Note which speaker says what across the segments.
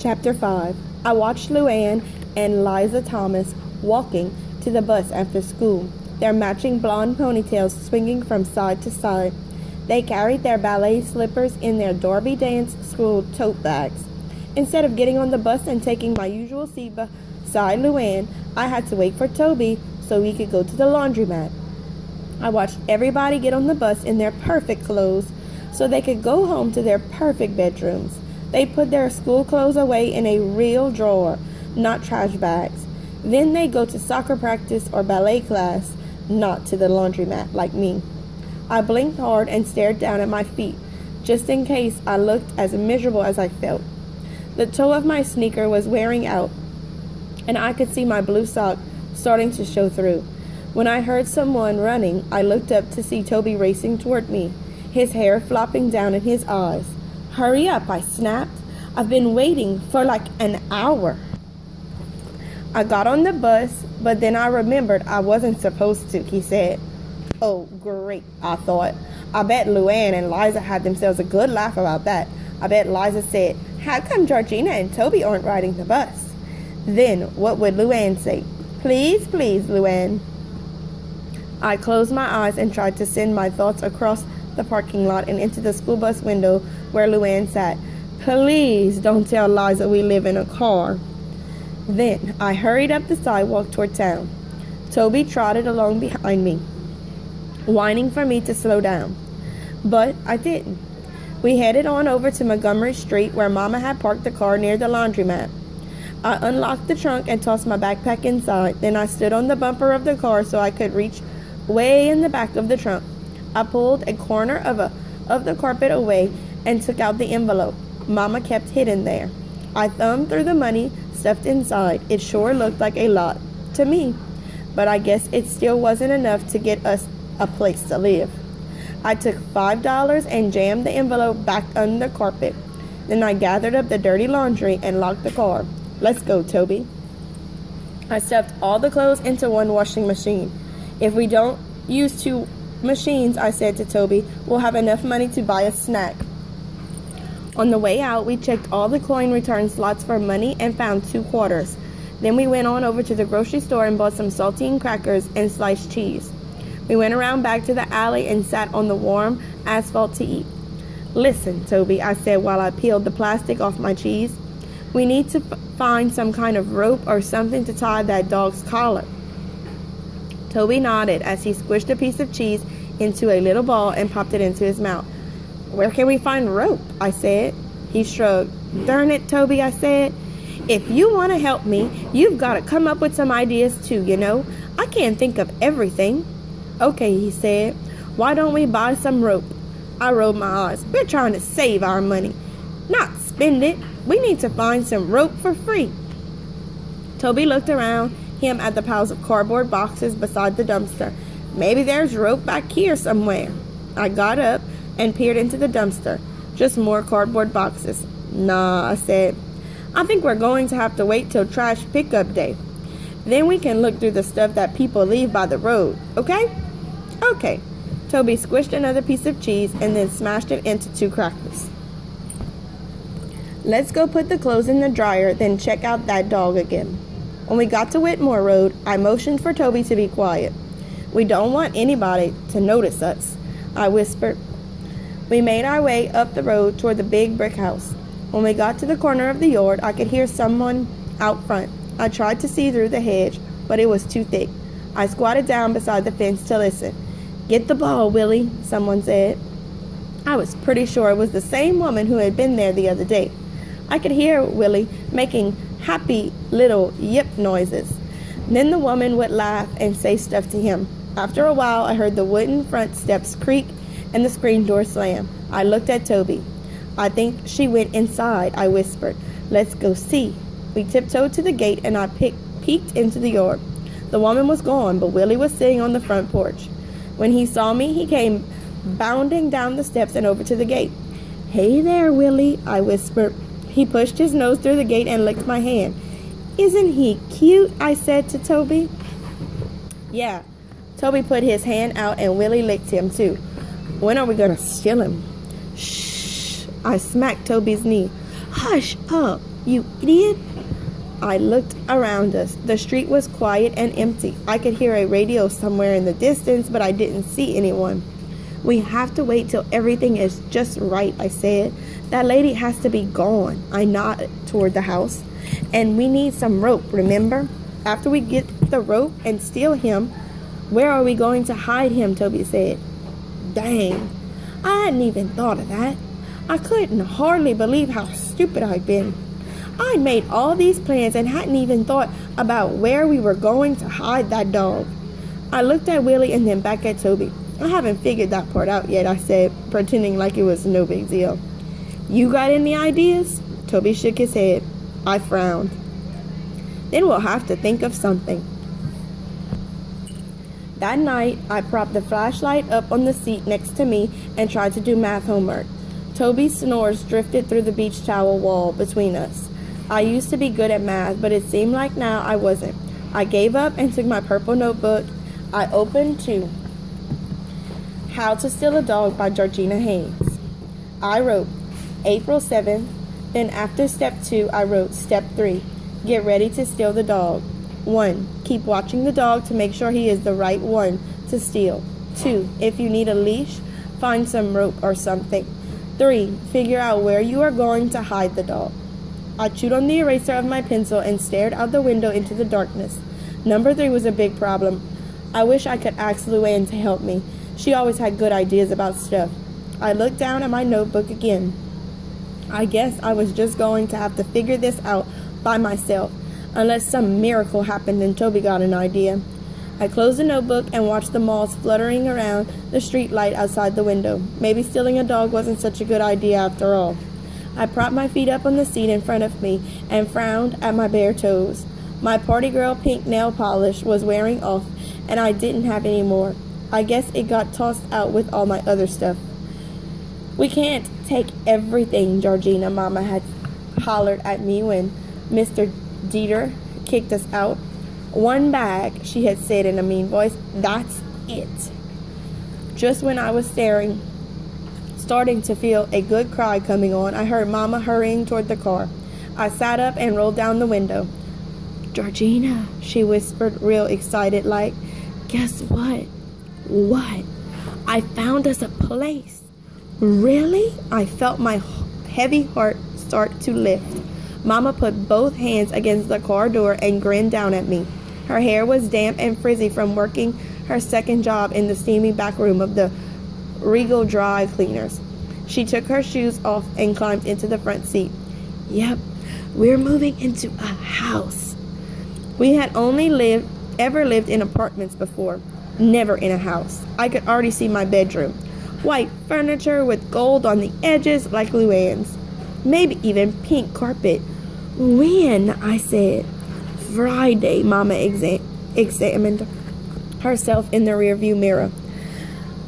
Speaker 1: Chapter 5. I watched Luann and Liza Thomas walking to the bus after school, their matching blonde ponytails swinging from side to side. They carried their ballet slippers in their Derby Dance School tote bags. Instead of getting on the bus and taking my usual seat beside Luann, I had to wait for Toby so we could go to the laundromat. I watched everybody get on the bus in their perfect clothes so they could go home to their perfect bedrooms. They put their school clothes away in a real drawer, not trash bags. Then they go to soccer practice or ballet class, not to the laundromat like me. I blinked hard and stared down at my feet, just in case I looked as miserable as I felt. The toe of my sneaker was wearing out, and I could see my blue sock starting to show through. When I heard someone running, I looked up to see Toby racing toward me, his hair flopping down in his eyes. "Hurry up," I snapped. "I've been waiting for like an hour." I got on the bus, but then I remembered I wasn't supposed to, he said. Oh, great, I thought. I bet Luann and Liza had themselves a good laugh about that. I bet Liza said, "How come Georgina and Toby aren't riding the bus?" Then, what would Luann say? "Please, please, Luann." I closed my eyes and tried to send my thoughts across the parking lot and into the school bus window where Luann sat. "Please don't tell Liza we live in a car." Then I hurried up the sidewalk toward town. Toby trotted along behind me, whining for me to slow down. But I didn't. We headed on over to Montgomery Street where Mama had parked the car near the laundromat. I unlocked the trunk and tossed my backpack inside. Then I stood on the bumper of the car so I could reach way in the back of the trunk. I pulled a corner of the carpet away and took out the envelope Mama kept hidden there. I thumbed through the money stuffed inside. It sure looked like a lot to me, but I guess it still wasn't enough to get us a place to live. I took $5 and jammed the envelope back under the carpet. Then I gathered up the dirty laundry and locked the car. "Let's go, Toby." I stuffed all the clothes into one washing machine. "If we don't use two machines," I said to Toby, "we'll have enough money to buy a snack." On the way out, we checked all the coin return slots for money and found 2 quarters. Then we went on over to the grocery store and bought some saltine crackers and sliced cheese. We went around back to the alley and sat on the warm asphalt to eat. "Listen, Toby," I said while I peeled the plastic off my cheese. "We need to find some kind of rope or something to tie that dog's collar." Toby nodded as he squished a piece of cheese into a little ball and popped it into his mouth. "Where can we find rope?" I said. He shrugged. "Darn it, Toby," I said. "If you want to help me, you've got to come up with some ideas too, you know. I can't think of everything." "Okay," he said. "Why don't we buy some rope?" I rolled my eyes. "We're trying to save our money, not spend it. We need to find some rope for free." Toby looked around him at the piles of cardboard boxes beside the dumpster. "Maybe there's rope back here somewhere." I got up and peered into the dumpster. Just more cardboard boxes. "Nah," I said. "I think we're going to have to wait till trash pickup day. Then we can look through the stuff that people leave by the road, okay?" "Okay." Toby squished another piece of cheese and then smashed it into 2 crackers. "Let's go put the clothes in the dryer, then check out that dog again." When we got to Whitmore Road, I motioned for Toby to be quiet. "We don't want anybody to notice us," I whispered. We made our way up the road toward the big brick house. When we got to the corner of the yard, I could hear someone out front. I tried to see through the hedge, but it was too thick. I squatted down beside the fence to listen. "Get the ball, Willie," someone said. I was pretty sure it was the same woman who had been there the other day. I could hear Willie making happy little yip noises. Then the woman would laugh and say stuff to him. After a while, I heard the wooden front steps creak and the screen door slam. I looked at Toby. "I think she went inside," I whispered. "Let's go see." We tiptoed to the gate and I peeked into the yard. The woman was gone, but Willie was sitting on the front porch. When he saw me, he came bounding down the steps and over to the gate. "Hey there, Willie," I whispered. He pushed his nose through the gate and licked my hand. "Isn't he cute?" I said to Toby. "Yeah." Toby put his hand out and Willie licked him too. "When are we going to steal him?" "Shh." I smacked Toby's knee. "Hush up. You idiot! I looked around us. The street was quiet and empty. I could hear a radio somewhere in the distance, but I didn't see anyone. We have to wait till everything is just right, I said. That lady has to be gone. I nodded toward the house. And we need some rope, remember? After we get the rope and steal him, where are we going to hide him, Toby said. Dang, I hadn't even thought of that. I couldn't hardly believe how stupid I'd been. I'd made all these plans and hadn't even thought about where we were going to hide that dog. I looked at Willie and then back at Toby. I haven't figured that part out yet, I said, pretending like it was no big deal. You got any ideas? Toby shook his head. I frowned. Then we'll have to think of something. That night, I propped the flashlight up on the seat next to me and tried to do math homework. Toby's snores drifted through the beach towel wall between us. I used to be good at math, but it seemed like now I wasn't. I gave up and took my purple notebook. I opened to How to Steal a Dog by Georgina Haynes. I wrote April 7th. Then after step 2, I wrote step 3. Get ready to steal the dog. 1. Keep watching the dog to make sure he is the right one to steal. 2. If you need a leash, find some rope or something. 3. Figure out where you are going to hide the dog. I chewed on the eraser of my pencil and stared out the window into the darkness. Number 3 was a big problem. I wish I could ask Luann to help me. She always had good ideas about stuff. I looked down at my notebook again. I guess I was just going to have to figure this out by myself, unless some miracle happened and Toby got an idea. I closed the notebook and watched the moths fluttering around the street light outside the window. Maybe stealing a dog wasn't such a good idea after all. I propped my feet up on the seat in front of me and frowned at my bare toes. My party girl pink nail polish was wearing off, and I didn't have any more. I guess it got tossed out with all my other stuff. We can't take everything, Georgina, Mama had hollered at me when Mr. Dieter kicked us out. 1 bag, she had said in a mean voice. That's it. Just when I was starting to feel a good cry coming on, I heard Mama hurrying toward the car. I sat up and rolled down the window. Georgina, she whispered real excited like, guess what? What? I found us a place. Really? I felt my heavy heart start to lift. Mama put both hands against the car door and grinned down at me. Her hair was damp and frizzy from working her second job in the steamy back room of the Regal Dry Cleaners. She took her shoes off and climbed into the front seat. Yep, we're moving into a house. We had only ever lived in apartments before, never in a house. I could already see my bedroom. White furniture with gold on the edges like Luann's. Maybe even pink carpet. When? I said. Friday, Mama examined herself in the rearview mirror.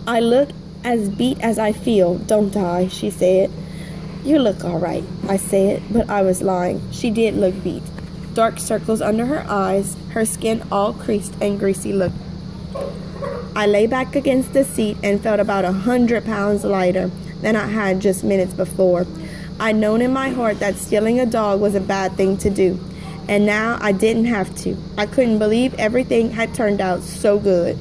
Speaker 1: I look as beat as I feel, don't I? She said. You look all right, I said, but I was lying. She did look beat. Dark circles under her eyes, her skin all creased and greasy looked. I lay back against the seat and felt about 100 pounds lighter than I had just minutes before. I'd known in my heart that stealing a dog was a bad thing to do, and now I didn't have to. I couldn't believe everything had turned out so good.